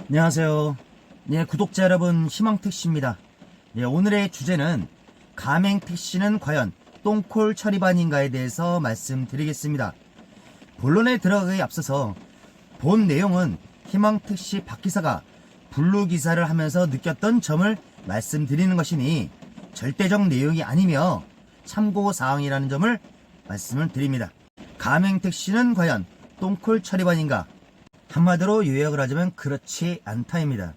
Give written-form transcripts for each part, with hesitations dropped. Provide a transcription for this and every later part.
안녕하세요. 구독자 여러분, 희망택시입니다. 오늘의 주제는 가맹택시는 과연 똥콜 처리반인가에 대해서 말씀드리겠습니다. 본론에 들어가기에 앞서서 본 내용은 희망택시 박기사가 블루기사를 하면서 느꼈던 점을 말씀드리는 것이니 절대적 내용이 아니며 참고사항이라는 점을 말씀을 드립니다. 가맹택시는 과연 똥콜 처리반인가? 한마디로 요약을 하자면 그렇지 않다입니다.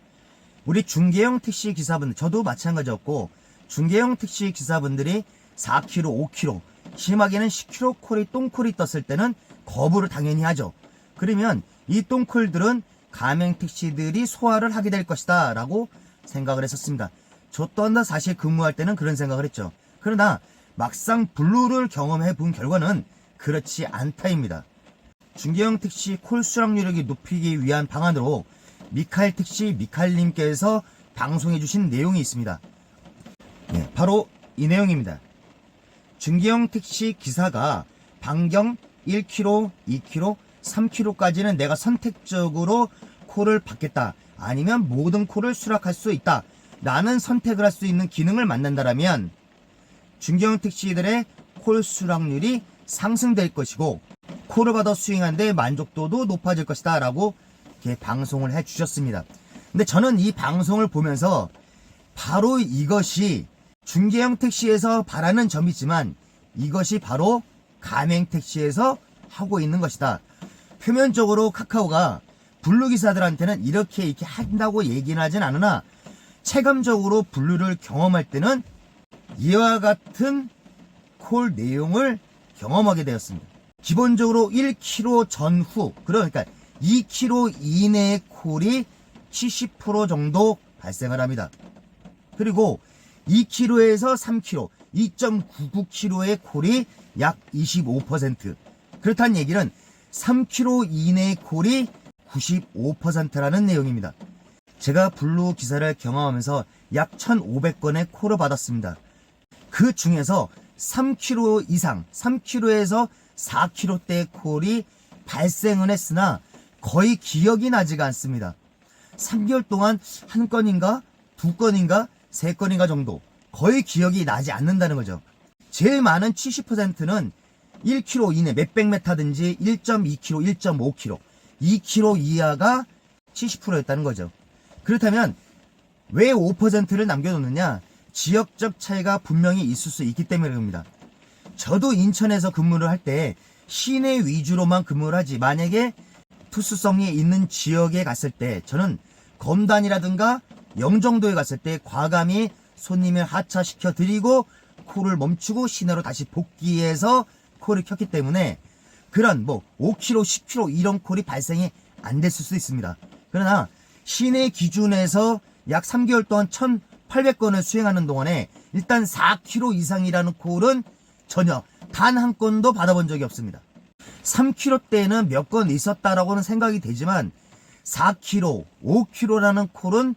우리 중개형 택시 기사분들, 저도 마찬가지였고, 중개형 택시 기사분들이 4km, 5km, 심하게는 10km 콜이 똥콜이 떴을 때는 거부를 당연히 하죠. 그러면 이 똥콜들은 가맹 택시들이 소화를 하게 될 것이다 라고 생각을 했었습니다. 저 또한 사실 근무할 때는 그런 생각을 했죠. 그러나 막상 블루를 경험해 본 결과는 그렇지 않다입니다. 중개형 택시 콜 수락률을 높이기 위한 방안으로 미카엘 택시 미카엘님께서 방송해 주신 내용이 있습니다. 바로 이 내용입니다. 중개형 택시 기사가 반경 1km, 2km, 3km까지는 내가 선택적으로 콜을 받겠다. 아니면 모든 콜을 수락할 수 있다. 라는 선택을 할 수 있는 기능을 만든다라면 중개형 택시들의 콜 수락률이 상승될 것이고 콜을 받아 수행하는데 만족도도 높아질 것이다 라고 이렇게 방송을 해 주셨습니다. 근데 저는 이 방송을 보면서 바로 이것이 중개형 택시에서 바라는 점이지만 이것이 바로 가맹 택시에서 하고 있는 것이다. 표면적으로 카카오가 블루기사들한테는 이렇게 한다고 얘기는 하진 않으나 체감적으로 블루를 경험할 때는 이와 같은 콜 내용을 경험하게 되었습니다. 기본적으로 1km 전후, 그러니까 2km 이내의 콜이 70% 정도 발생을 합니다. 그리고 2km에서 3km, 2.99km의 콜이 약 25%. 그렇다는 얘기는 3km 이내의 콜이 95%라는 내용입니다. 제가 블루 기사를 경험하면서 약 1,500건의 콜을 받았습니다. 그 중에서 3km 이상, 3km에서 4km대의 콜이 발생은 했으나 거의 기억이 나지가 않습니다. 3개월 동안 한 건인가, 두 건인가, 세 건인가 정도 거의 기억이 나지 않는다는 거죠. 제일 많은 70%는 1km 이내 몇백 메타든지 1.2km, 1.5km, 2km 이하가 70%였다는 거죠. 그렇다면 왜 5%를 남겨놓느냐? 지역적 차이가 분명히 있을 수 있기 때문입니다. 저도 인천에서 근무를 할 때 시내 위주로만 근무를 하지, 만약에 특수성이 있는 지역에 갔을 때 저는 검단이라든가 영종도에 갔을 때 과감히 손님을 하차시켜 드리고 콜을 멈추고 시내로 다시 복귀해서 콜을 켰기 때문에 그런 5km, 10km 이런 콜이 발생이 안 됐을 수 있습니다. 그러나 시내 기준에서 약 3개월 동안 1,800건을 수행하는 동안에 일단 4km 이상이라는 콜은 전혀 단 한 건도 받아본 적이 없습니다. 3km대에는 몇 건 있었다라고는 생각이 되지만 4km, 5km라는 콜은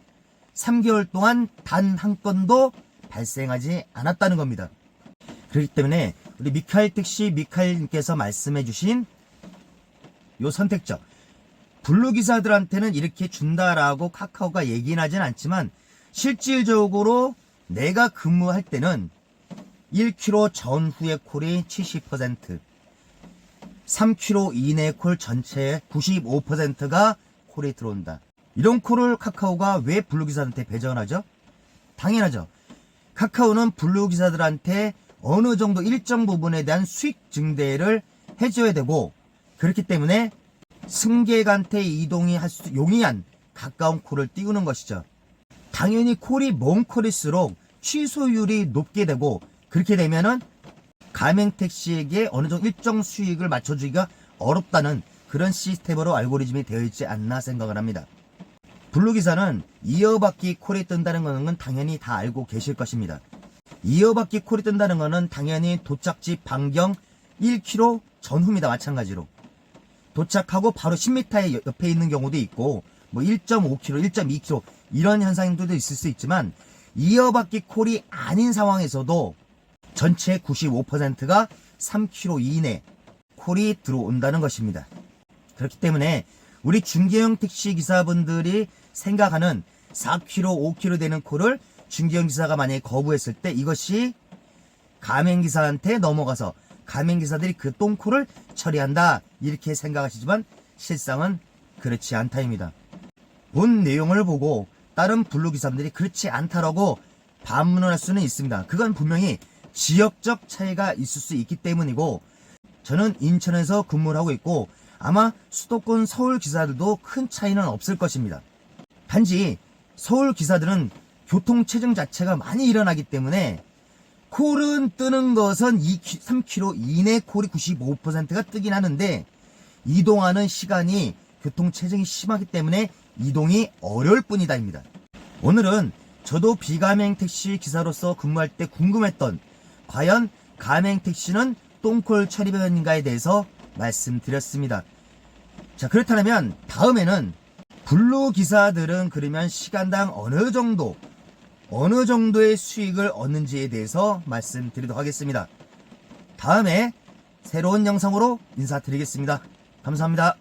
3개월 동안 단 한 건도 발생하지 않았다는 겁니다. 그렇기 때문에 우리 미카엘 택시 미카엘님께서 말씀해 주신 요 선택적 블루기사들한테는 이렇게 준다라고 카카오가 얘기는 하진 않지만 실질적으로 내가 근무할 때는 1km 전후의 콜이 70%, 3km 이내 콜 전체의 95%가 콜이 들어온다. 이런 콜을 카카오가 왜 블루기사한테 배정을 하죠? 당연하죠. 카카오는 블루기사들한테 어느 정도 일정 부분에 대한 수익 증대를 해줘야 되고, 그렇기 때문에 승객한테 이동이 할 수 용이한 가까운 콜을 띄우는 것이죠. 당연히 콜이 먼 콜일수록 취소율이 높게 되고, 그렇게 되면은 가맹택시에게 어느 정도 일정 수익을 맞춰주기가 어렵다는 그런 시스템으로 알고리즘이 되어 있지 않나 생각을 합니다. 블루기사는 이어받기 콜이 뜬다는 것은 당연히 다 알고 계실 것입니다. 이어받기 콜이 뜬다는 것은 당연히 도착지 반경 1km 전후입니다. 마찬가지로 도착하고 바로 10m 옆에 있는 경우도 있고 1.5km, 1.2km 이런 현상도 있을 수 있지만 이어받기 콜이 아닌 상황에서도 전체 95%가 3km 이내 콜이 들어온다는 것입니다. 그렇기 때문에 우리 중개형 택시 기사분들이 생각하는 4km, 5km 되는 콜을 중개형 기사가 만약에 거부했을 때 이것이 가맹기사한테 넘어가서 가맹기사들이 그 똥콜을 처리한다 이렇게 생각하시지만 실상은 그렇지 않다입니다. 본 내용을 보고 다른 블루기사분들이 그렇지 않다라고 반문할 수는 있습니다. 그건 분명히 지역적 차이가 있을 수 있기 때문이고, 저는 인천에서 근무를 하고 있고 아마 수도권 서울 기사들도 큰 차이는 없을 것입니다. 단지 서울 기사들은 교통체증 자체가 많이 일어나기 때문에 콜은 뜨는 것은 3km 이내 콜이 95%가 뜨긴 하는데 이동하는 시간이 교통체증이 심하기 때문에 이동이 어려울 뿐이다입니다. 오늘은 저도 비가맹 택시 기사로서 근무할 때 궁금했던 과연 가맹 택시는 똥콜 처리반인가에 대해서 말씀드렸습니다. 자, 그렇다면 다음에는 블루 기사들은 그러면 시간당 어느 정도의 수익을 얻는지에 대해서 말씀드리도록 하겠습니다. 다음에 새로운 영상으로 인사드리겠습니다. 감사합니다.